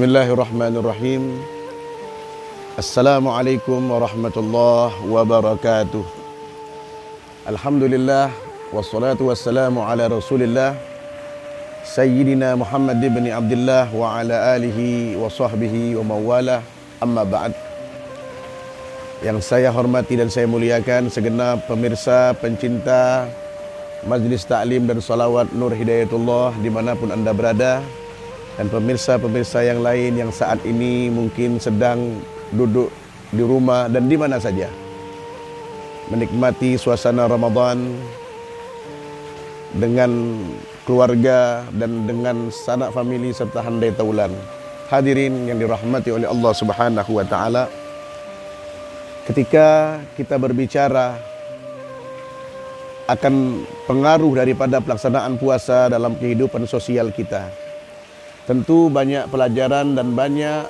Bismillahirrahmanirrahim. Assalamualaikum warahmatullahi wabarakatuh. Alhamdulillah wassalatu wassalamu ala Rasulillah Sayyidina Muhammad ibn Abdullah wa ala alihi wa sahbihi wa mawala. Amma ba'd. Yang saya hormati dan saya muliakan segenap pemirsa, pencinta Majlis Ta'lim dan Salawat Nur Hidayatullah dimanapun Anda berada, dan pemirsa-pemirsa yang lain yang saat ini mungkin sedang duduk di rumah dan di mana saja menikmati suasana Ramadan dengan keluarga dan dengan sanak famili serta handai taulan. Hadirin yang dirahmati oleh Allah Subhanahu wa taala, ketika kita berbicara akan pengaruh daripada pelaksanaan puasa dalam kehidupan sosial kita, tentu banyak pelajaran dan banyak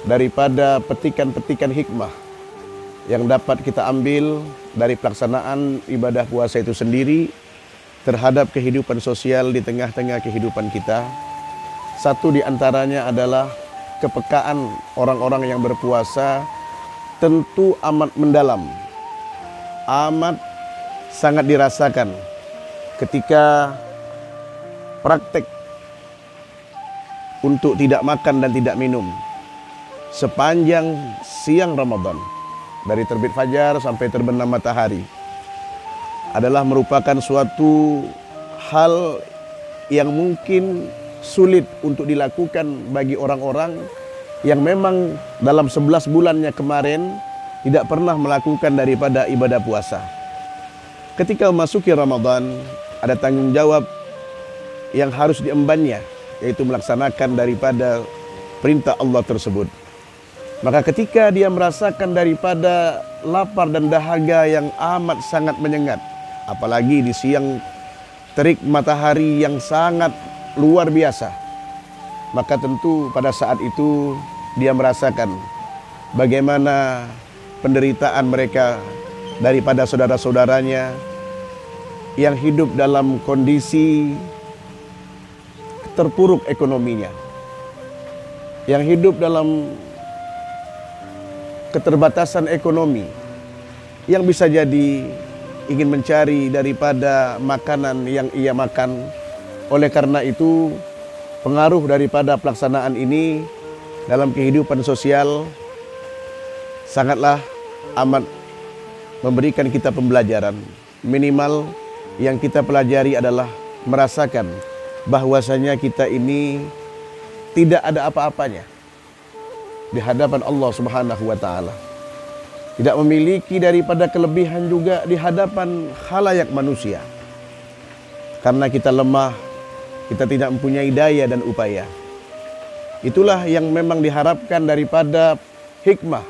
daripada petikan-petikan hikmah yang dapat kita ambil dari pelaksanaan ibadah puasa itu sendiri terhadap kehidupan sosial di tengah-tengah kehidupan kita. Satu di antaranya adalah kepekaan orang-orang yang berpuasa tentu amat mendalam, amat sangat dirasakan ketika praktek untuk tidak makan dan tidak minum sepanjang siang Ramadan, dari terbit fajar sampai terbenam matahari, adalah merupakan suatu hal yang mungkin sulit untuk dilakukan bagi orang-orang yang memang dalam 11 bulannya kemarin tidak pernah melakukan daripada ibadah puasa. Ketika memasuki Ramadan, ada tanggung jawab yang harus diembannya, yaitu melaksanakan daripada perintah Allah tersebut. Maka ketika dia merasakan daripada lapar dan dahaga yang amat sangat menyengat, apalagi di siang terik matahari yang sangat luar biasa, maka tentu pada saat itu dia merasakan bagaimana penderitaan mereka daripada saudara-saudaranya yang hidup dalam kondisi terpuruk ekonominya, yang hidup dalam keterbatasan ekonomi, yang bisa jadi ingin mencari daripada makanan yang ia makan. Oleh karena itu, pengaruh daripada pelaksanaan ini dalam kehidupan sosial sangatlah amat memberikan kita pembelajaran. Minimal yang kita pelajari adalah merasakan bahwasanya kita ini tidak ada apa-apanya di hadapan Allah Subhanahu wa taala. Tidak memiliki daripada kelebihan juga di hadapan khalayak manusia. Karena kita lemah, kita tidak mempunyai daya dan upaya. Itulah yang memang diharapkan daripada hikmah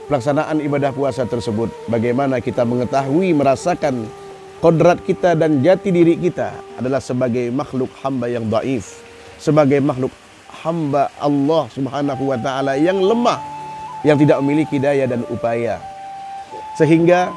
pelaksanaan ibadah puasa tersebut. Bagaimana kita mengetahui, merasakan kodrat kita dan jati diri kita adalah sebagai makhluk hamba yang dhaif, sebagai makhluk hamba Allah Subhanahu wa taala yang lemah, yang tidak memiliki daya dan upaya. Sehingga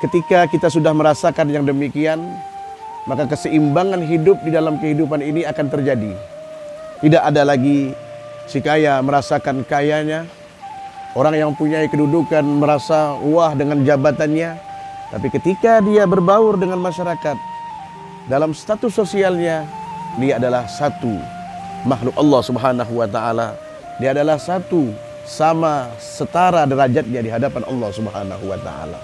ketika kita sudah merasakan yang demikian, maka keseimbangan hidup di dalam kehidupan ini akan terjadi. Tidak ada lagi si kaya merasakan kayanya, orang yang punya kedudukan merasa wah dengan jabatannya. Tapi ketika dia berbaur dengan masyarakat, dalam status sosialnya, dia adalah satu makhluk Allah Subhanahu wa taala. Dia adalah satu, sama setara derajatnya di hadapan Allah Subhanahu wa taala.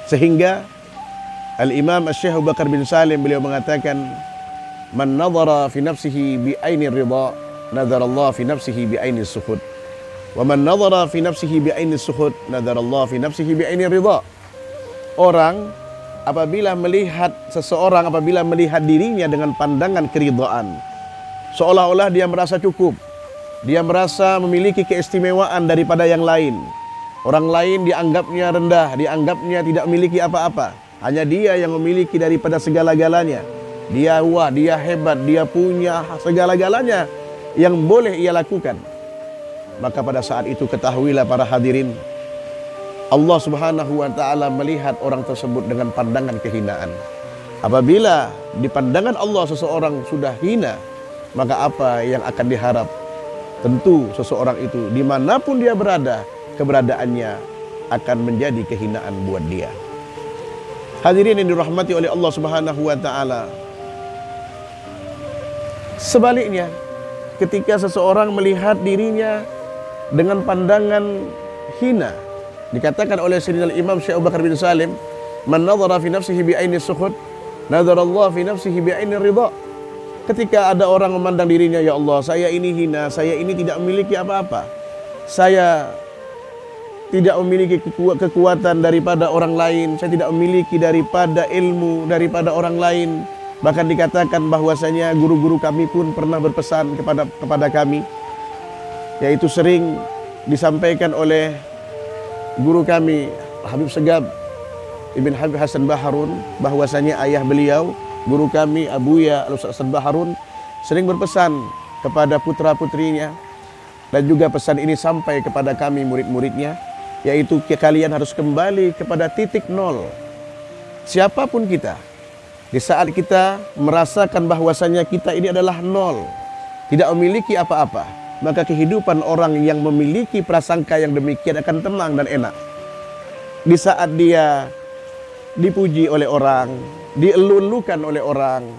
Sehingga Al-Imam Asy-Syaikh Abu Bakar bin Salim beliau mengatakan, "Man nadhara fi nafsihi bi aini ridha, nadhara Allah fi nafsihi bi aini sukhut. Wa man nadhara fi nafsihi bi aini sukhut, nadhara Allah fi nafsihi bi aini ridha." Orang apabila melihat seseorang, apabila melihat dirinya dengan pandangan keridhaan, seolah-olah dia merasa cukup, dia merasa memiliki keistimewaan daripada yang lain. Orang lain dianggapnya rendah, dianggapnya tidak memiliki apa-apa. Hanya dia yang memiliki daripada segala-galanya. Dia wah, dia hebat, dia punya segala-galanya yang boleh ia lakukan. Maka pada saat itu ketahuilah para hadirin, Allah Subhanahu wa taala melihat orang tersebut dengan pandangan kehinaan. Apabila di pandangan Allah seseorang sudah hina, maka apa yang akan diharap tentu seseorang itu dimanapun dia berada, keberadaannya akan menjadi kehinaan buat dia. Hadirin yang dirahmati oleh Allah Subhanahu wa taala. Sebaliknya, ketika seseorang melihat dirinya dengan pandangan hina, dikatakan oleh Sayyidina Imam Syekh Abu Bakar bin Salim, "Man nadhara fi nafsihi bi aini sukhut, nadhara Allah fi nafsihi bi aini ridha." Ketika ada orang memandang dirinya, ya Allah, saya ini hina, saya ini tidak memiliki apa-apa, saya tidak memiliki kekuatan daripada orang lain, saya tidak memiliki daripada ilmu daripada orang lain. Bahkan dikatakan bahwasanya guru-guru kami pun pernah berpesan kepada kami, yaitu sering disampaikan oleh guru kami Habib Segab Ibn Habib Hasan Baharun, bahwasanya ayah beliau, guru kami Abuya Al-Ustaz Hasan Baharun, sering berpesan kepada putra-putrinya, dan juga pesan ini sampai kepada kami murid-muridnya, yaitu kalian harus kembali kepada titik nol. Siapapun kita, di saat kita merasakan bahwasanya kita ini adalah nol, tidak memiliki apa-apa, maka kehidupan orang yang memiliki prasangka yang demikian akan tenang dan enak. Di saat dia dipuji oleh orang, dielu-elukan oleh orang,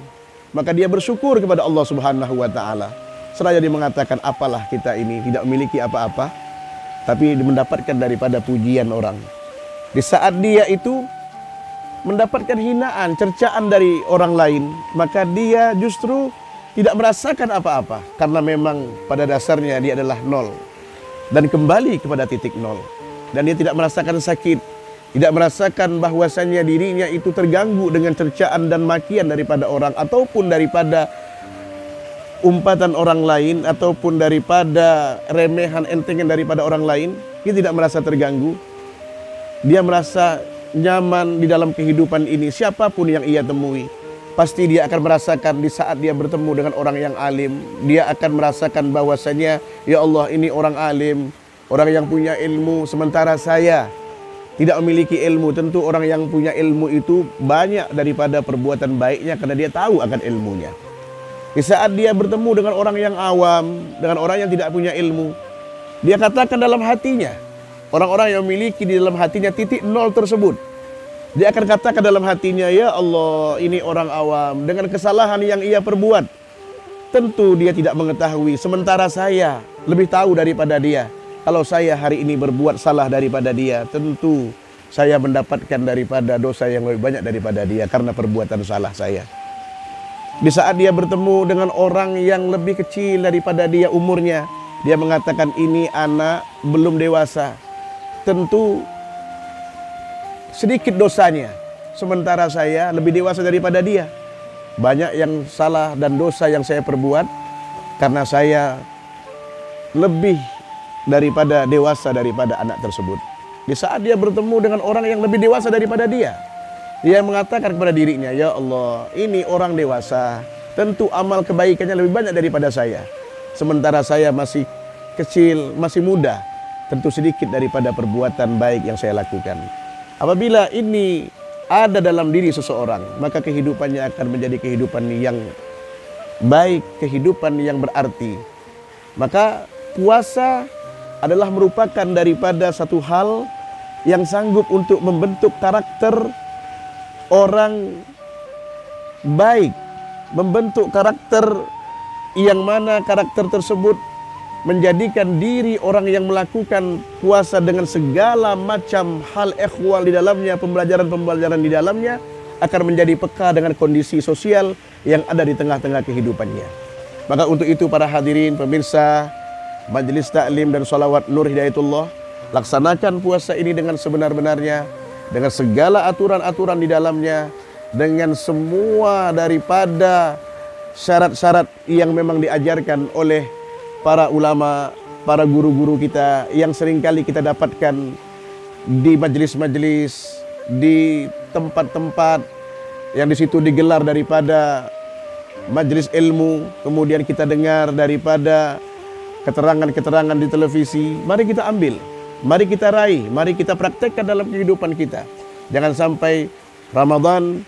maka dia bersyukur kepada Allah Subhanahu wa taala. Seraya dia mengatakan, apalah kita ini tidak memiliki apa-apa, tapi mendapatkan daripada pujian orang. Di saat dia itu mendapatkan hinaan, cercaan dari orang lain, maka dia justru tidak merasakan apa-apa, karena memang pada dasarnya dia adalah nol, dan kembali kepada titik nol. Dan dia tidak merasakan sakit, tidak merasakan bahwasannya dirinya itu terganggu dengan cercaan dan makian daripada orang, ataupun daripada umpatan orang lain, ataupun daripada remehan entengan daripada orang lain. Dia tidak merasa terganggu, dia merasa nyaman di dalam kehidupan ini. Siapapun yang ia temui, pasti dia akan merasakan di saat dia bertemu dengan orang yang alim, dia akan merasakan bahwasanya, ya Allah, ini orang alim, orang yang punya ilmu, sementara saya tidak memiliki ilmu. Tentu orang yang punya ilmu itu banyak daripada perbuatan baiknya, karena dia tahu akan ilmunya. Di saat dia bertemu dengan orang yang awam, dengan orang yang tidak punya ilmu, dia katakan dalam hatinya, orang-orang yang memiliki di dalam hatinya titik nol tersebut, dia akan katakan dalam hatinya, ya Allah, ini orang awam dengan kesalahan yang ia perbuat. Tentu dia tidak mengetahui, sementara saya lebih tahu daripada dia. Kalau saya hari ini berbuat salah daripada dia, tentu saya mendapatkan daripada dosa yang lebih banyak daripada dia karena perbuatan salah saya. Di saat dia bertemu dengan orang yang lebih kecil daripada dia umurnya, dia mengatakan, ini anak belum dewasa, tentu sedikit dosanya, sementara saya lebih dewasa daripada dia. Banyak yang salah dan dosa yang saya perbuat karena saya lebih daripada dewasa daripada anak tersebut. Di saat dia bertemu dengan orang yang lebih dewasa daripada dia, dia mengatakan kepada dirinya, ya Allah, ini orang dewasa, tentu amal kebaikannya lebih banyak daripada saya, sementara saya masih kecil, masih muda, tentu sedikit daripada perbuatan baik yang saya lakukan. Apabila ini ada dalam diri seseorang, maka kehidupannya akan menjadi kehidupan yang baik, kehidupan yang berarti. Maka puasa adalah merupakan daripada satu hal yang sanggup untuk membentuk karakter orang baik, membentuk karakter yang mana karakter tersebut menjadikan diri orang yang melakukan puasa dengan segala macam hal ehwal di dalamnya, pembelajaran-pembelajaran di dalamnya, akan menjadi peka dengan kondisi sosial yang ada di tengah-tengah kehidupannya. Maka untuk itu para hadirin pemirsa Majelis Taklim dan Sholawat Nur Hidayatullah, laksanakan puasa ini dengan sebenar-benarnya, dengan segala aturan-aturan di dalamnya, dengan semua daripada syarat-syarat yang memang diajarkan oleh para ulama, para guru-guru kita yang seringkali kita dapatkan di majelis-majelis, di tempat-tempat yang di situ digelar daripada majelis ilmu, kemudian kita dengar daripada keterangan-keterangan di televisi. Mari kita ambil, mari kita raih, mari kita praktekkan dalam kehidupan kita. Jangan sampai Ramadan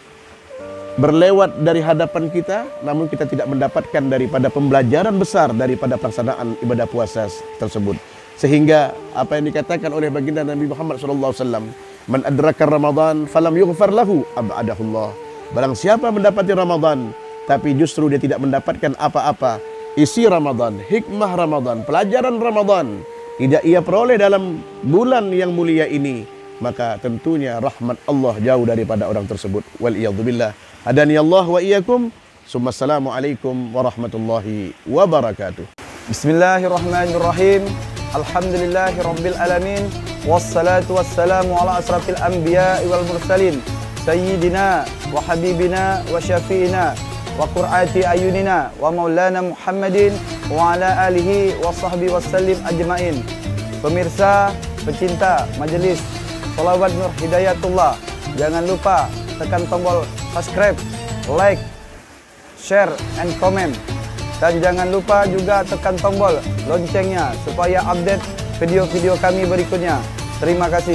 berlewat dari hadapan kita, namun kita tidak mendapatkan daripada pembelajaran besar daripada pelaksanaan ibadah puasa tersebut. Sehingga apa yang dikatakan oleh baginda Nabi Muhammad SAW, man adraka Ramadan falam yughfar lahu ab'adahullah. Barang siapa mendapati Ramadan tapi justru dia tidak mendapatkan apa-apa isi Ramadan, hikmah Ramadan, pelajaran Ramadan, tidak ia peroleh dalam bulan yang mulia ini, maka tentunya rahmat Allah jauh daripada orang tersebut. Waliyadzubillah. Hadani Allah wa iyyakum. Assalamualaikum warahmatullahi wabarakatuh. Bismillahirrahmanirrahim. Alhamdulillahirabbil alamin. Wassalatu wassalamu ala asrafil anbiya'i wal mursalin. Sayyidina wa habibina wa syafi'ina wa qur'ati ayunina wa maulana Muhammadin wa ala alihi wa sahbihi wassallim ajmain. Pemirsa, pecinta majelis Sholawat Nur Hidayatullah, jangan lupa tekan tombol subscribe, like, share, and comment. Dan jangan lupa juga tekan tombol loncengnya supaya update video-video kami berikutnya. Terima kasih.